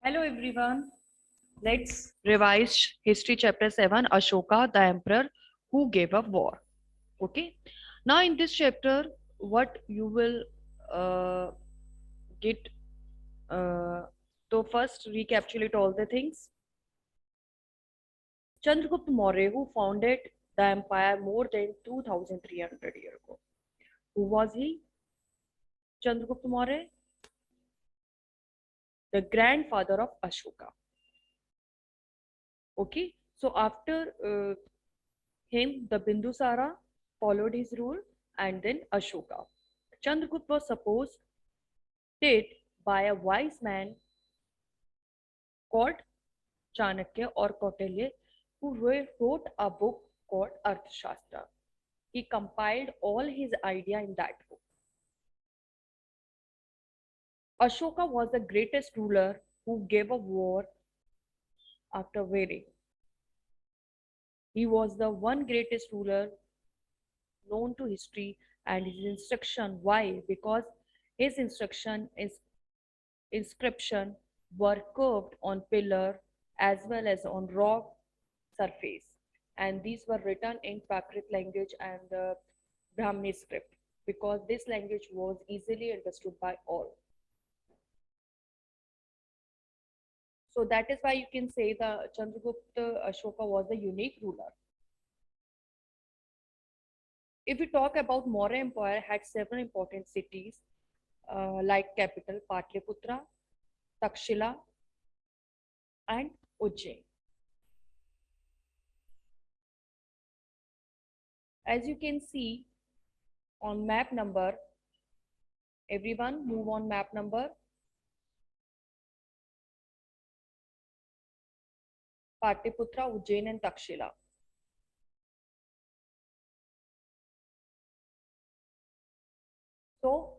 Hello everyone. Let's revise history chapter 7, Ashoka, the emperor who gave up war. Okay. Now in this chapter, what you will uh, get, so first recapitulate all the things. Chandragupta Maurya, who founded the empire more than 2300 years ago. Who was he? Chandragupta Maurya, the grandfather of Ashoka. Okay. So after him, the Bindusara followed his rule, and then Ashoka. Chandragupta was supposed by a wise man called Chanakya or Kautilya, who wrote a book called Arthashastra. He compiled all his idea in that book. Ashoka was the greatest ruler who gave a war after wearing. He was the one greatest ruler known to history, and his instruction. Why? Because his instruction is inscription were curved on pillar as well as on rock surface, and these were written in Prakrit language and the Brahmi script because this language was easily understood by all. So that is why you can say the Chandragupta Ashoka was a unique ruler. If we talk about Maurya Empire, had several important cities like capital Patliputra, Takshila, and Ujjain. As you can see on map number, everyone move on map number. Patliputra, Ujjain, and Takshila. So,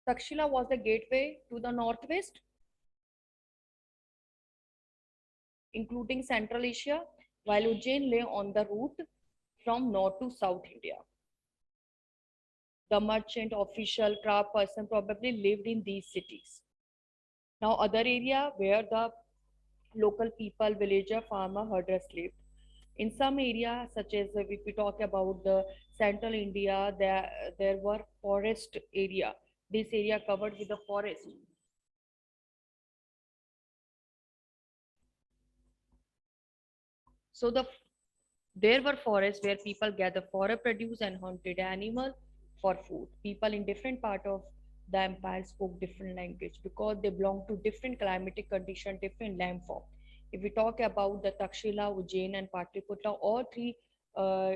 Takshila was the gateway to the northwest, including Central Asia, while Ujjain lay on the route from north to south India. The merchant, official, craft person probably lived in these cities. Now, other area where the local people, villager, farmer, herders lived. In some areas, such as if we talk about the central India, there were forest area. This area covered with the forest. So there were forests where people gathered forest produce and hunted animals for food. People in different part of the empire spoke different language because they belonged to different climatic condition, different landform. If we talk about the Takshila, Ujjain, and Patliputra, all three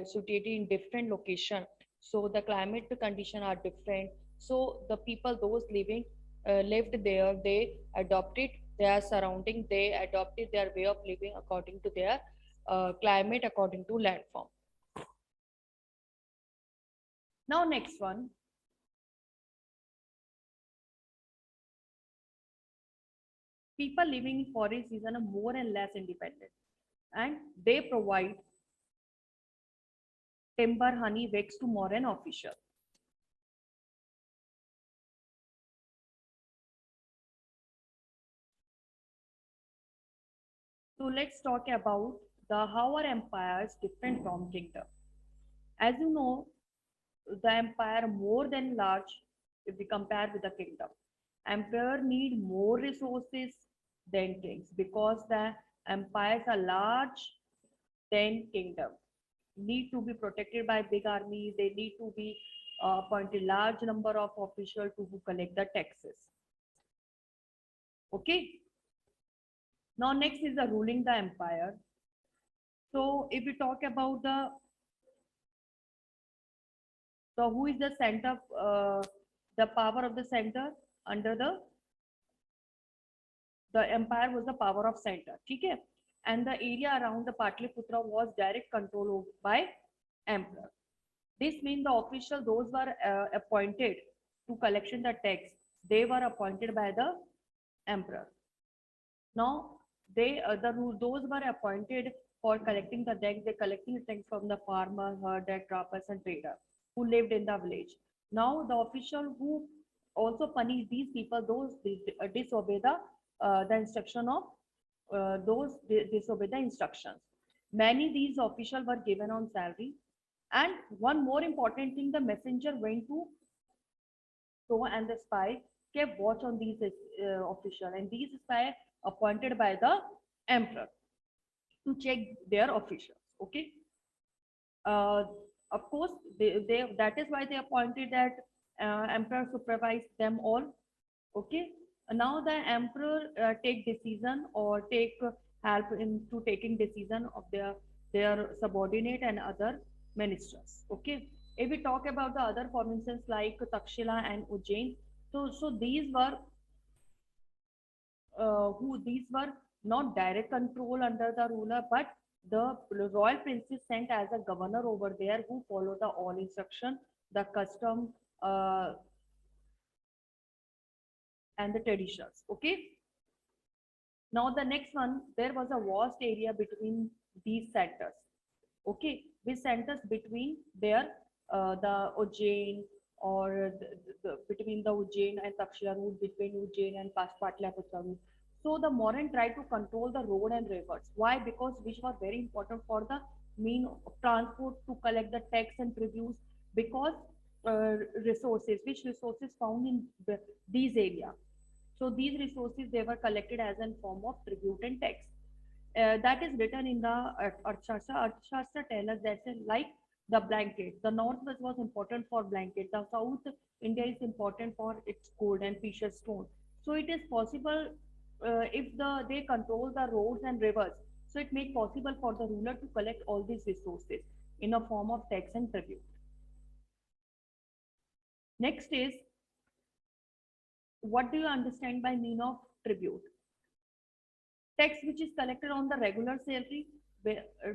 situated in different location. So the climate condition are different. So the people, those living lived there, they adopted their surrounding, they adopted their way of living according to their climate, according to landform. Now next one. People living in forest is a more and less independent, and they provide timber, honey, wax to more an official. So let's talk about the how are empires different from kingdom. As you know, the empire more than large if we compare with the kingdom. Emperor need more resources than kings because the empires are large than kingdom. Need to be protected by big army. They need to be appointed large number of officials to collect the taxes. Okay. Now next is the ruling the empire. So if we talk about the who is the center, the power of the center under the empire was the power of center. Okay, and the area around the Patliputra was direct control by emperor. This means the official those were appointed to collection the tax. They were appointed by the emperor. Now those were appointed for collecting the tax. They collecting the tax from the farmer, herder, trappers, and trader who lived in the village. Now the official who also also punish these people, those disobey the instruction of disobey the instructions. Many these officials were given on salary. And one more important thing, the messenger went to so and the spy kept watch on these officials, and these spy appointed by the emperor to check their officials. Okay, uh, of course, they that is why they appointed that emperor supervised them all. Okay, now the emperor take decision or take help into taking decision of their subordinate and other ministers. Okay, if we talk about the other provinces like Takshila and Ujjain, so these were not direct control under the ruler, but the royal princes sent as a governor over there who follow the all instruction, the custom, and the traditions. Okay. Now the next one, there was a vast area between these centers. Okay, which centers between there, the Ujjain or between the Ujjain and Takshila route, between Ujjain and Patliputra route. So the Mauryan tried to control the road and rivers. Why? Because which was very important for the mean of transport to collect the tax and tributes. Because resources, which resources found in these areas. So these resources they were collected as in form of tribute and tax. That is written in the Arthashastra. Arthashastra tells us that like the blanket, the northwest was important for blanket. The south India is important for its gold and precious stone. So it is possible if they control the roads and rivers. So it makes possible for the ruler to collect all these resources in a form of tax and tribute. Next is, what do you understand by mean of tribute? Tax which is collected on the regular salary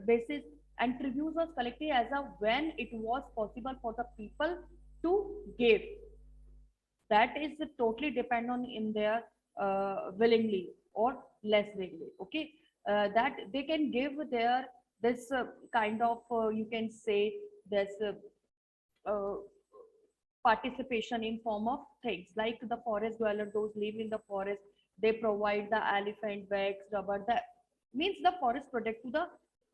basis, and tribute was collected as a when it was possible for the people to give. That is totally depend on in their willingly or less willingly. Okay, that they can give their this kind of you can say this participation in form of things like the forest dweller, those live in the forest, they provide the elephant bags, rubber, the means the forest product to the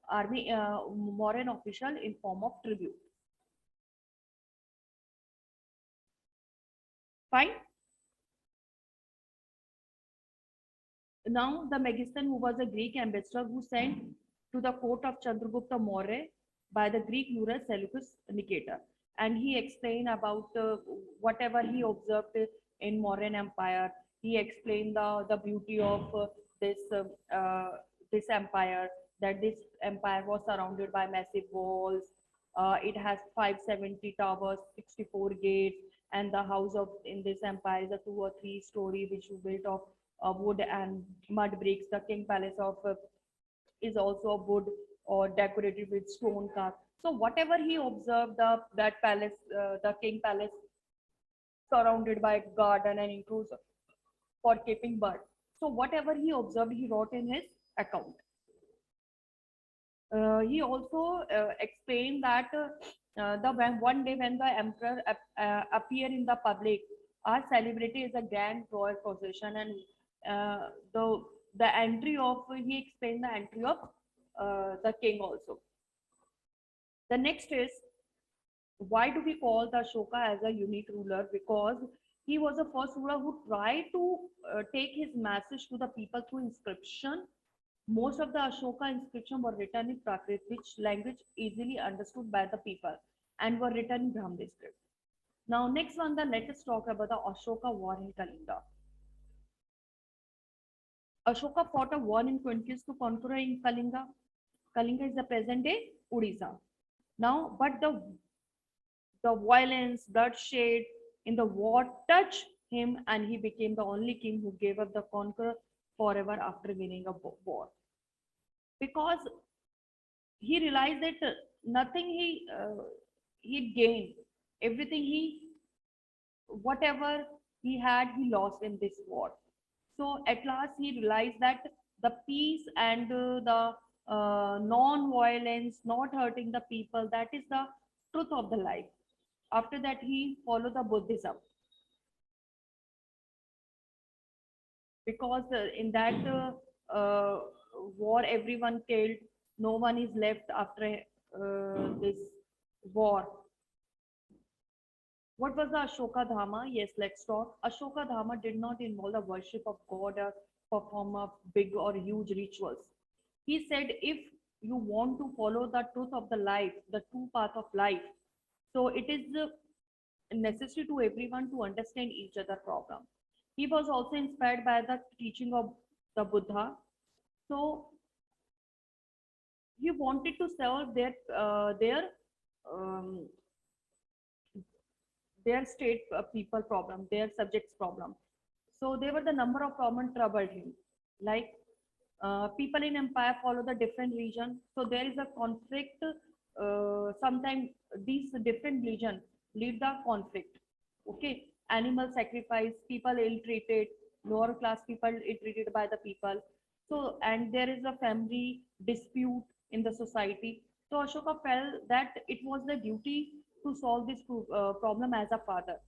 army Mauryan official in form of tribute. Fine. Now the Megisthenes, who was a Greek ambassador who sent to the court of Chandragupta Maurya by the Greek ruler Seleucus Nicator, and he explained about whatever he observed in Mauryan Empire. He explained the beauty of this this empire, that this empire was surrounded by massive walls. It has 570 towers, 64 gates, and the house of in this empire is a 2 or 3 story which is built of wood and mud bricks. The king palace of is also a wood or decorated with stone carved. So whatever he observed, that palace, the king palace, surrounded by garden and enclosed for keeping birds. So whatever he observed, he wrote in his account. He also explained that one day when the emperor appear in the public, our celebrity is a grand royal procession, and the entry of he explained the entry of the king also. The next is, why do we call the Ashoka as a unique ruler? Because he was the first ruler who tried to take his message to the people through inscription. Most of the Ashoka inscription were written in Prakrit, which language easily understood by the people, and were written in Brahmi script. Now, next one, let us talk about the Ashoka war in Kalinga. Ashoka fought a war in 20s to conquer in Kalinga. Kalinga is the present day Odisha. Now, but the violence, bloodshed in the war touched him, and he became the only king who gave up the conqueror forever after winning a war. Because he realized that nothing he gained, everything whatever he had, he lost in this war. So at last he realized that the peace and the non-violence, not hurting the people, that is the truth of the life. After that, he followed the Buddhism. because in that war everyone killed, no one is left after this war. What was the Ashoka Dharma? Yes, let's talk. Ashoka Dharma did not involve the worship of God or perform a big or huge rituals. He said, if you want to follow the truth of the life, the true path of life, so it is necessary to everyone to understand each other problem. He was also inspired by the teaching of the Buddha. So he wanted to solve um, their state people problem, their subjects problem. So there were the number of common troubled him, like people in empire follow the different region. So there is a conflict. Sometimes these different region lead the conflict. Okay, animal sacrifice, people ill treated, lower class people ill treated by the people. So and there is a family dispute in the society. So Ashoka felt that it was the duty to solve this problem as a father.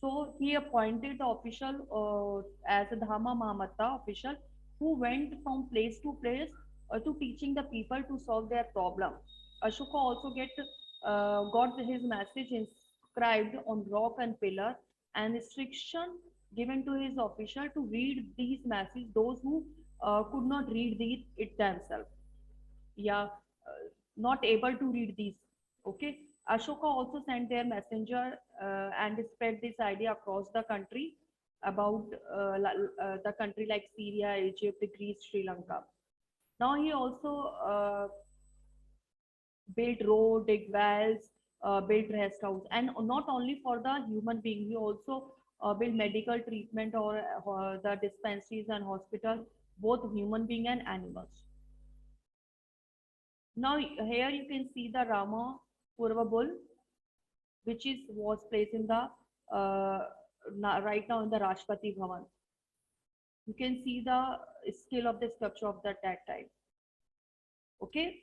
So he appointed the official as a Dhamma Mahamatta official who went from place to place to teaching the people to solve their problem. Ashoka also got his message inscribed on rock and pillar, and restriction given to his official to read these messages those who could not read it themselves. Yeah, not able to read these. Okay, Ashoka also sent their messenger and spread this idea across the country about the country like Syria, Egypt, Greece, Sri Lanka. Now he also built road, dig wells, built rest house, and not only for the human being, he also built medical treatment or the dispensaries and hospital, both human being and animals. Now here you can see the Rama Purva bull, which is was placed in the right now in the Rashtrapati Bhavan. You can see the scale of the sculpture of that time. Okay,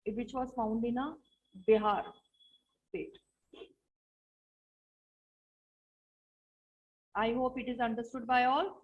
which was found in a Bihar state. I hope it is understood by all.